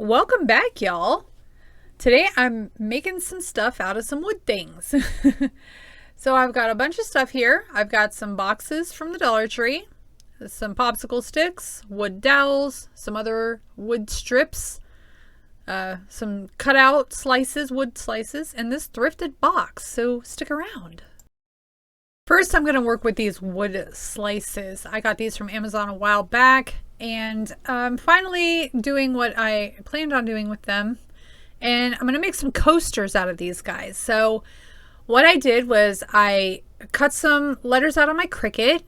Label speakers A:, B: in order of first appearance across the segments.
A: Welcome back, y'all. Today I'm making some stuff out of some wood things. So I've got a bunch of stuff here. I've got some boxes from the Dollar Tree, some popsicle sticks, wood dowels, some other wood strips, some cutout slices, wood slices, and this thrifted box, so stick around. First, I'm going to work with these wood slices. I got these from Amazon a while back, and I'm finally doing what I planned on doing with them. And I'm going to make some coasters out of these guys. So what I did was I cut some letters out on my Cricut,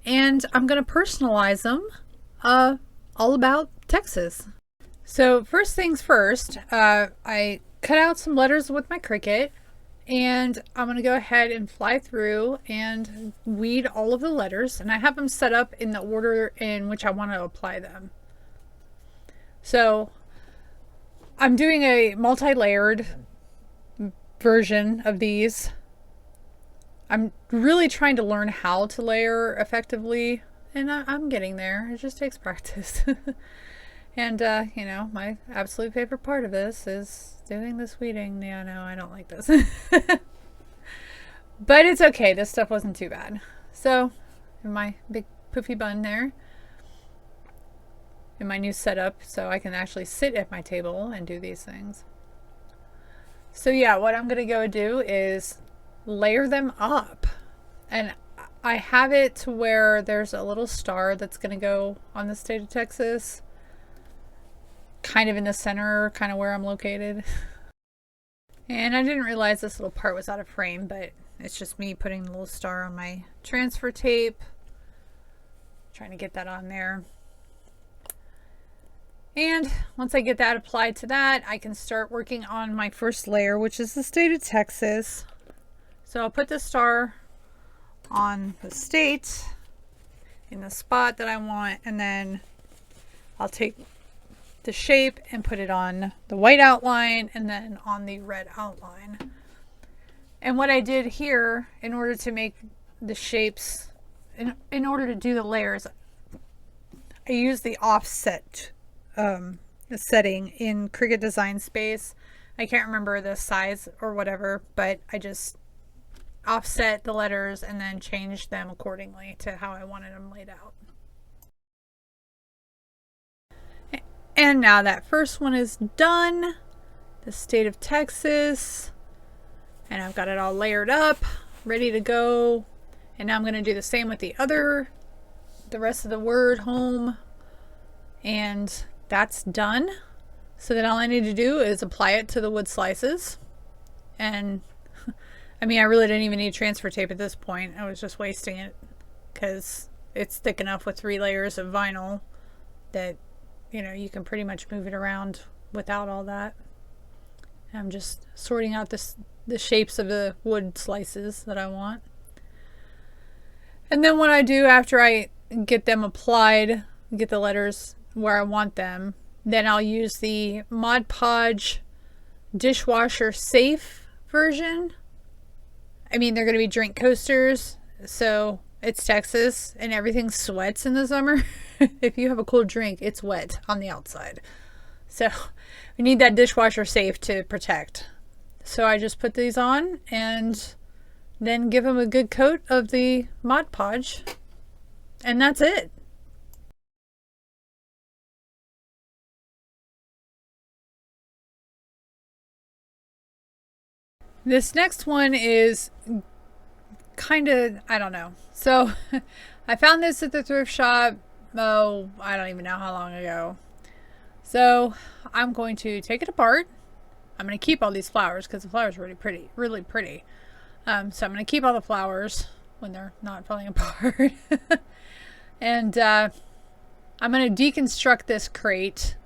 A: and I'm going to personalize them all about Texas. So first things first, I cut out some letters with my Cricut, and I'm going to go ahead and fly through and weed all of the letters, and I have them set up in the order in which I want to apply them. So I'm doing a multi-layered version of these. I'm really trying to learn how to layer effectively, and I'm getting there. It just takes practice. And, you know, my absolute favorite part of this is doing this weeding. Yeah, no, I don't like this. But it's okay. This stuff wasn't too bad. So, in my big poofy bun there, in my new setup, so I can actually sit at my table and do these things. So yeah, what I'm going to go do is layer them up. And I have it to where there's a little star that's going to go on the state of Texas, kind of in the center, kind of where I'm located. And I didn't realize this little part was out of frame, but it's just me putting the little star on my transfer tape, trying to get that on there. And once I get that applied to that, I can start working on my first layer, which is the state of Texas. So I'll put the star on the state in the spot that I want, and then I'll take the shape and put it on the white outline and then on the red outline. And what I did here, in order to make the shapes, in order to do the layers, I used the offset setting in Cricut Design Space. I can't remember the size or whatever, but I just offset the letters and then changed them accordingly to how I wanted them laid out. And now that first one is done, the state of Texas, and I've got it all layered up, ready to go. And now I'm going to do the same with the rest of the word, home, and that's done. So then all I need to do is apply it to the wood slices. And I mean, I really didn't even need transfer tape at this point. I was just wasting it because it's thick enough with 3 layers of vinyl that, you know, you can pretty much move it around without all that. I'm just sorting out the shapes of the wood slices that I want. And then what I do after I get them applied, get the letters where I want them, then I'll use the Mod Podge dishwasher safe version. I mean, they're going to be drink coasters, so it's Texas and everything sweats in the summer. If you have a cold drink, it's wet on the outside. So we need that dishwasher safe to protect. So I just put these on and then give them a good coat of the Mod Podge, and that's it. This next one is kind of, I don't know. So I found this at the thrift shop, oh, I don't even know how long ago. So I'm going to take it apart. I'm going to keep all these flowers because the flowers are really pretty, really pretty. So I'm going to keep all the flowers when they're not falling apart. And I'm going to deconstruct this crate.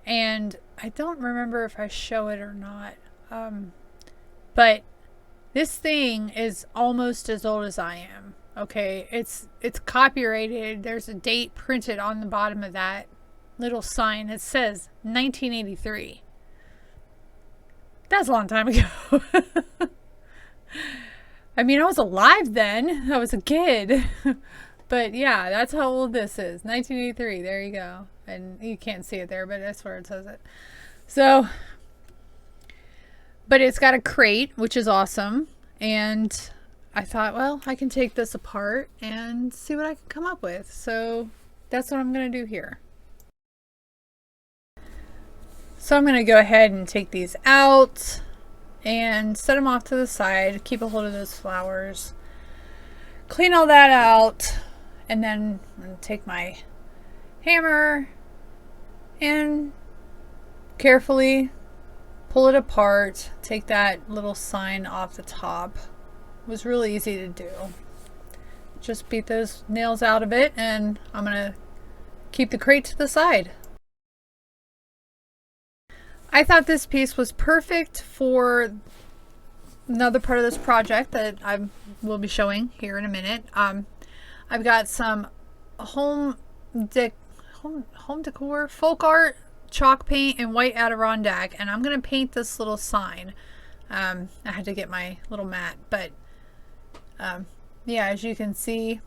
A: And I don't remember if I show it or not. But this thing is almost as old as I am. Okay, it's copyrighted. There's a date printed on the bottom of that little sign. It says 1983. That's a long time ago. I mean, I was alive then. I was a kid. But yeah, that's how old this is. 1983. There you go. and you can't see it there, but that's where it says it. So, but it's got a crate, which is awesome. And I thought, well, I can take this apart and see what I can come up with. So that's what I'm going to do here. So I'm going to go ahead and take these out and set them off to the side, keep a hold of those flowers, clean all that out, and then I'm going to take my hammer and carefully pull it apart, take that little sign off the top. It was really easy to do. Just beat those nails out of it, and I'm going to keep the crate to the side. I thought this piece was perfect for another part of this project that I will be showing here in a minute. I've got some home decor, folk art, chalk paint, and white Adirondack, and I'm going to paint this little sign. I had to get my little mat, but yeah, as you can see,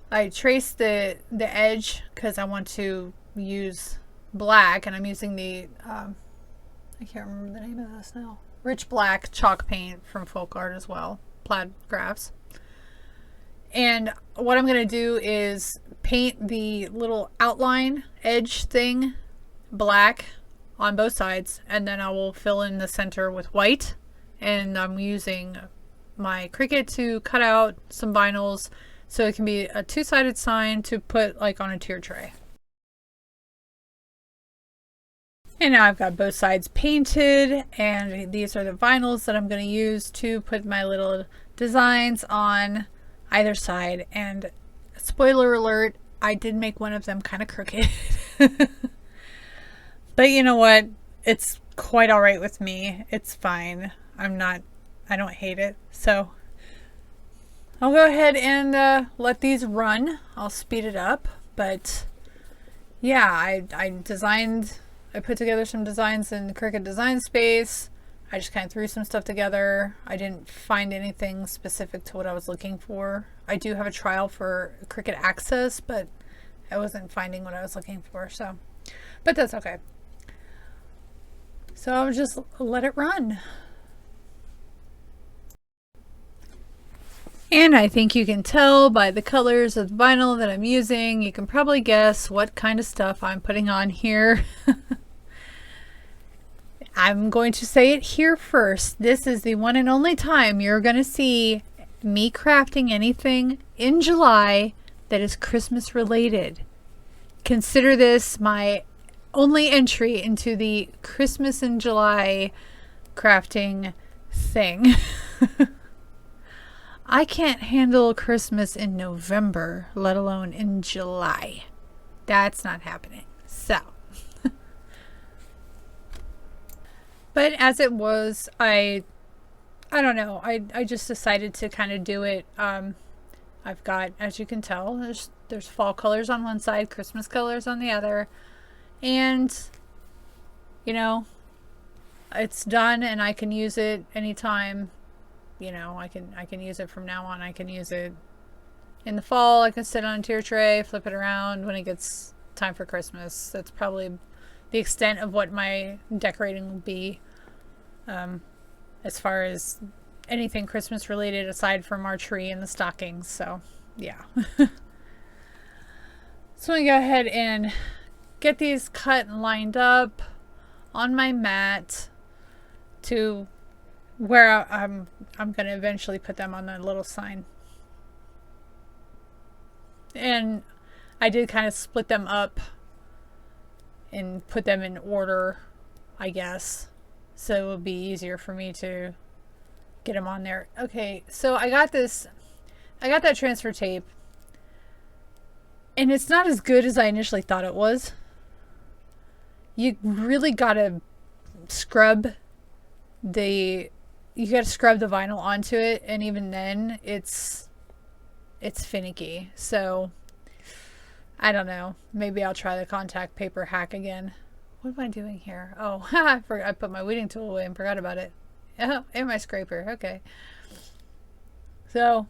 A: I traced the edge because I want to use black, and I'm using the I can't remember the name of this now, rich black chalk paint from folk art as well, plaid graphs. And what I'm going to do is paint the little outline edge thing black on both sides, and then I will fill in the center with white. And I'm using my Cricut to cut out some vinyls so it can be a two-sided sign to put like on a tier tray. And now I've got both sides painted, and these are the vinyls that I'm going to use to put my little designs on either side. And spoiler alert, I did make one of them kind of crooked. But you know what? It's quite all right with me. It's fine. I don't hate it. So I'll go ahead and let these run. I'll speed it up. But yeah, I put together some designs in the Cricut Design Space. I just kind of threw some stuff together. I didn't find anything specific to what I was looking for. I do have a trial for Cricut Access, but I wasn't finding what I was looking for. So, but that's okay. So I'll just let it run. And I think you can tell by the colors of the vinyl that I'm using, you can probably guess what kind of stuff I'm putting on here. I'm going to say it here first. This is the one and only time you're going to see me crafting anything in July that is Christmas related. Consider this my only entry into the Christmas in July crafting thing. I can't handle Christmas in November, let alone in July. That's not happening. So, but as it was, I don't know. I just decided to kind of do it. I've got, as you can tell, there's fall colors on one side, Christmas colors on the other, and you know, it's done, and I can use it anytime. You know, I can use it from now on. I can use it in the fall. I can sit on a tier tray, flip it around when it gets time for Christmas. That's probably the extent of what my decorating will be, as far as anything Christmas related aside from our tree and the stockings. So yeah. So I'm gonna go ahead and get these cut and lined up on my mat to where I'm going to eventually put them on the little sign. And I did kind of split them up and put them in order, I guess, so it will be easier for me to get them on there. Okay, so I got that transfer tape, and it's not as good as I initially thought it was. You really gotta scrub the vinyl onto it, and even then it's finicky. So I don't know, maybe I'll try the contact paper hack again. What am I doing here? Oh, I forgot, I put my weeding tool away and forgot about it. Oh, and my scraper. Okay, so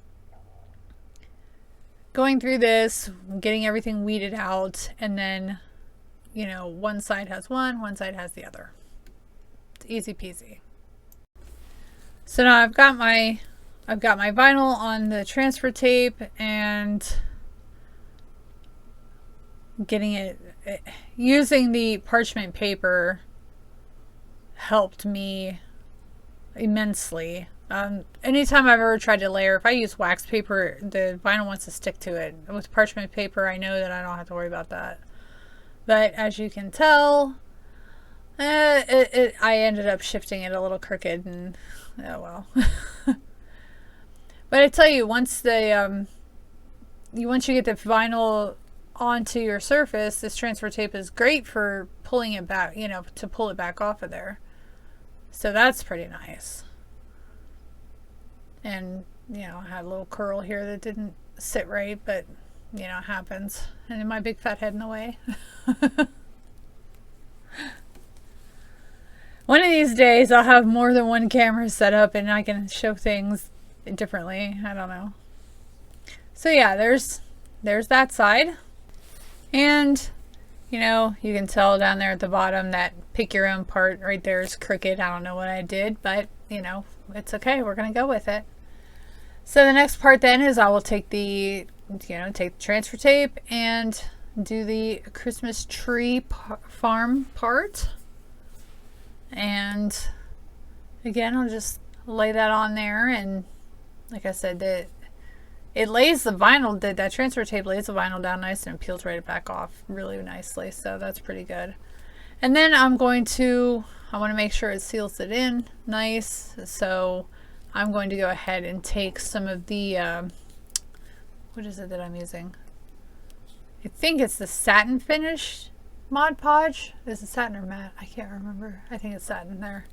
A: going through this, getting everything weeded out, and then, you know, one side has one side has the other. It's easy peasy. So now I've got my vinyl on the transfer tape, and getting it, using the parchment paper helped me immensely. Anytime I've ever tried to layer, if I use wax paper, the vinyl wants to stick to it. With parchment paper, I know that I don't have to worry about that. But as you can tell, I ended up shifting it a little crooked, and oh well. But I tell you, once you get the vinyl onto your surface, this transfer tape is great for pulling it back, you know, to pull it back off of there. So that's pretty nice. And, you know, I had a little curl here that didn't sit right, but, you know, it happens. And then my big fat head in the way. One of these days I'll have more than one camera set up and I can show things differently. I don't know. So yeah, there's that side. And, you know, you can tell down there at the bottom that pick your own part right there is crooked. I don't know what I did, but, you know, it's okay. We're going to go with it. So the next part then is I will take the, take the transfer tape and do the Christmas tree farm part. And again, I'll just lay that on there. And like I said, it lays the vinyl, that transfer tape lays the vinyl down nice and peels right back off really nicely. So that's pretty good. And then I want to make sure it seals it in nice. So I'm going to go ahead and take some of the, what is it that I'm using? I think it's the satin finish Mod Podge. Is it satin or matte? I can't remember. I think it's satin there.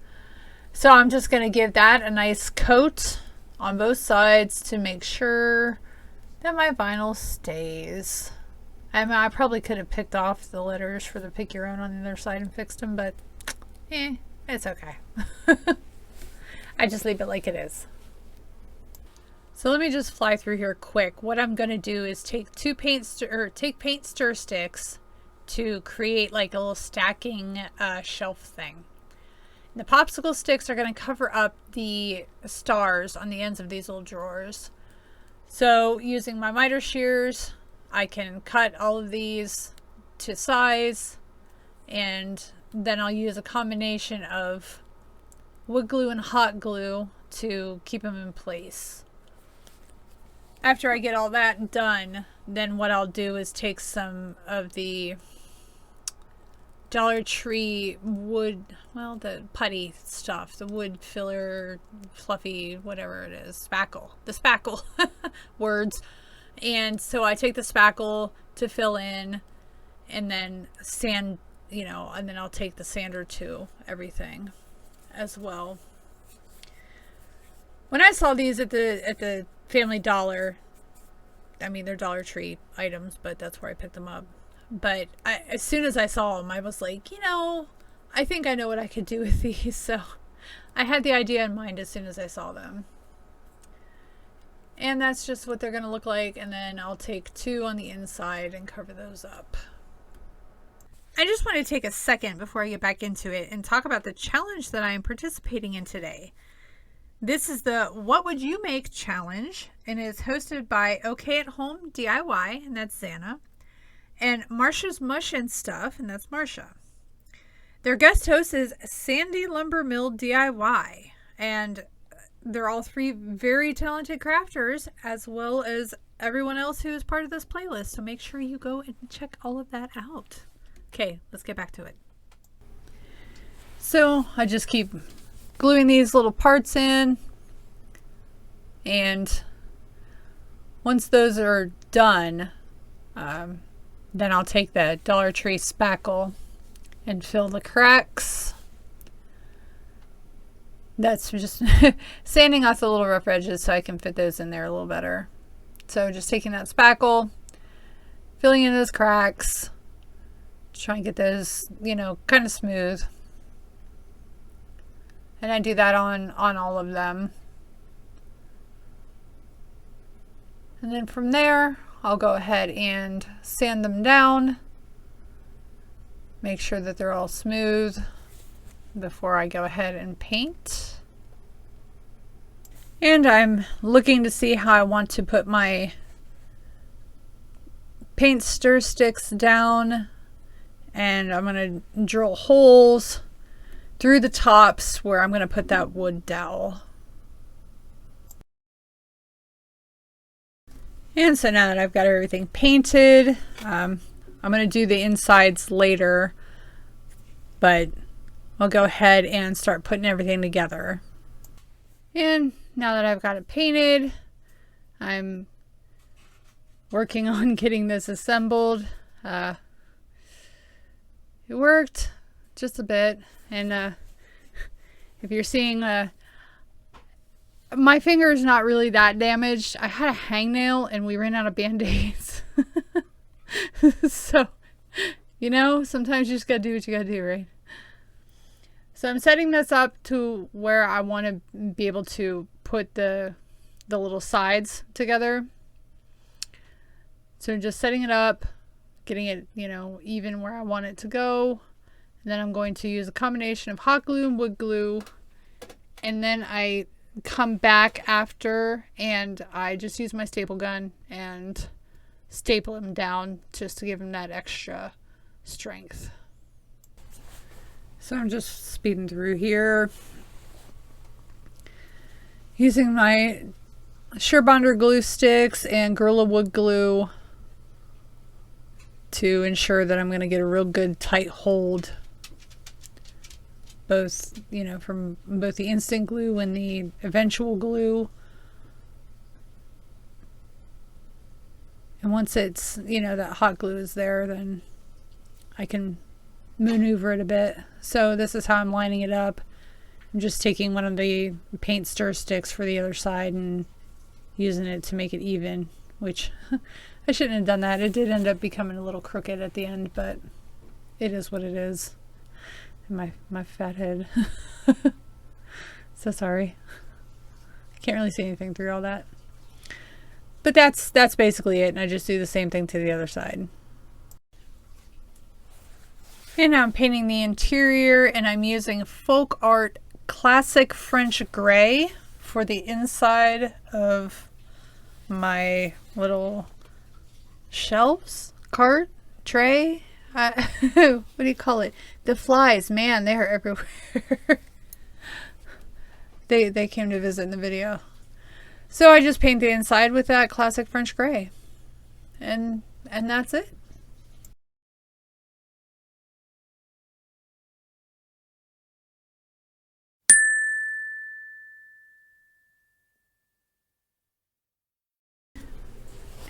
A: So I'm just going to give that a nice coat on both sides to make sure that my vinyl stays. I mean, I probably could have picked off the letters for the pick your own on the other side and fixed them, but it's okay. I just leave it like it is. So let me just fly through here quick. What I'm going to do is take paint stir sticks to create like a little stacking shelf thing. The popsicle sticks are going to cover up the stars on the ends of these little drawers. So using my miter shears, I can cut all of these to size, and then I'll use a combination of wood glue and hot glue to keep them in place. After I get all that done, then what I'll do is take some of the Dollar Tree wood, well, the putty stuff, the wood filler, fluffy, whatever it is, spackle, the spackle words. And so I take the spackle to fill in, and then sand, and then I'll take the sander to everything as well. When I saw these at the Family Dollar, I mean, they're Dollar Tree items, but that's where I picked them up. But as soon as I saw them, I was like, I think I know what I could do with these. So I had the idea in mind as soon as I saw them. And that's just what they're going to look like. And then I'll take two on the inside and cover those up. I just want to take a second before I get back into it and talk about the challenge that I am participating in today. This is the What Would You Make challenge, and it's hosted by OK at Home DIY, and that's Xana, and Marsha's Mush and Stuff, and that's Marsha. Their guest host is Sandy Lumbermill DIY, and they're all three very talented crafters, as well as everyone else who is part of this playlist. So make sure you go and check all of that out. Okay, let's get back to it. So I just keep gluing these little parts in, and once those are done, then I'll take the Dollar Tree spackle and fill the cracks. That's just sanding off the little rough edges so I can fit those in there a little better. So just taking that spackle, filling in those cracks, try and get those, kind of smooth. And I do that on all of them. And then from there, I'll go ahead and sand them down. Make sure that they're all smooth before I go ahead and paint. And I'm looking to see how I want to put my paint stir sticks down, and I'm going to drill holes through the tops where I'm going to put that wood dowel. And so now that I've got everything painted, I'm going to do the insides later, but I'll go ahead and start putting everything together. And now that I've got it painted, I'm working on getting this assembled. It worked just a bit, and if you're seeing my finger is not really that damaged. I had a hangnail and we ran out of band-aids. So, you know, sometimes you just gotta do what you gotta do, right? So I'm setting this up to where I want to be able to put the little sides together. So just setting it up, getting it, you know, even where I want it to go. And then I'm going to use a combination of hot glue and wood glue. And then I come back after and I just use my staple gun and staple them down just to give them that extra strength. So I'm just speeding through here using my Surebonder glue sticks and Gorilla Wood glue to ensure that I'm going to get a real good tight hold, both, you know, from both the instant glue and the eventual glue. And once it's, you know, that hot glue is there, then I can maneuver it a bit. So this is how I'm lining it up. I'm just taking one of the paint stir sticks for the other side and using it to make it even, which I shouldn't have done that. It did end up becoming a little crooked at the end, but it is what it is. My fat head. So sorry. I can't really see anything through all that. But that's basically it, and I just do the same thing to the other side. And now I'm painting the interior, and I'm using Folk Art Classic French Gray for the inside of my little shelves, cart, tray. What do you call it? The flies, man, they're everywhere. They came to visit in the video. So I just paint the inside with that classic French gray. And that's it.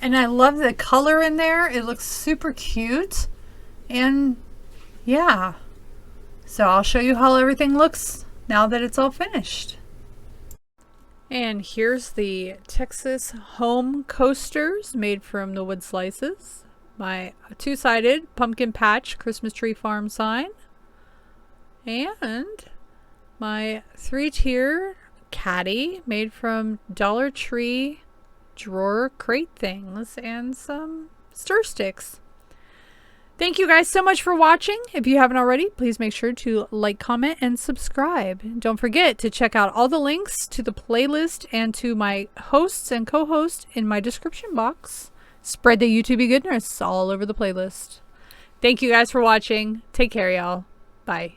A: And I love the color in there. It looks super cute. And yeah. So I'll show you how everything looks now that it's all finished. And here's the Texas Home Coasters made from the wood slices. My two-sided pumpkin patch Christmas tree farm sign. And my 3-tier caddy made from Dollar Tree drawer crate things and some stir sticks. Thank you guys so much for watching. If you haven't already, please make sure to like, comment, and subscribe. Don't forget to check out all the links to the playlist and to my hosts and co-hosts in my description box. Spread the YouTube goodness all over the playlist. Thank you guys for watching. Take care, y'all. Bye.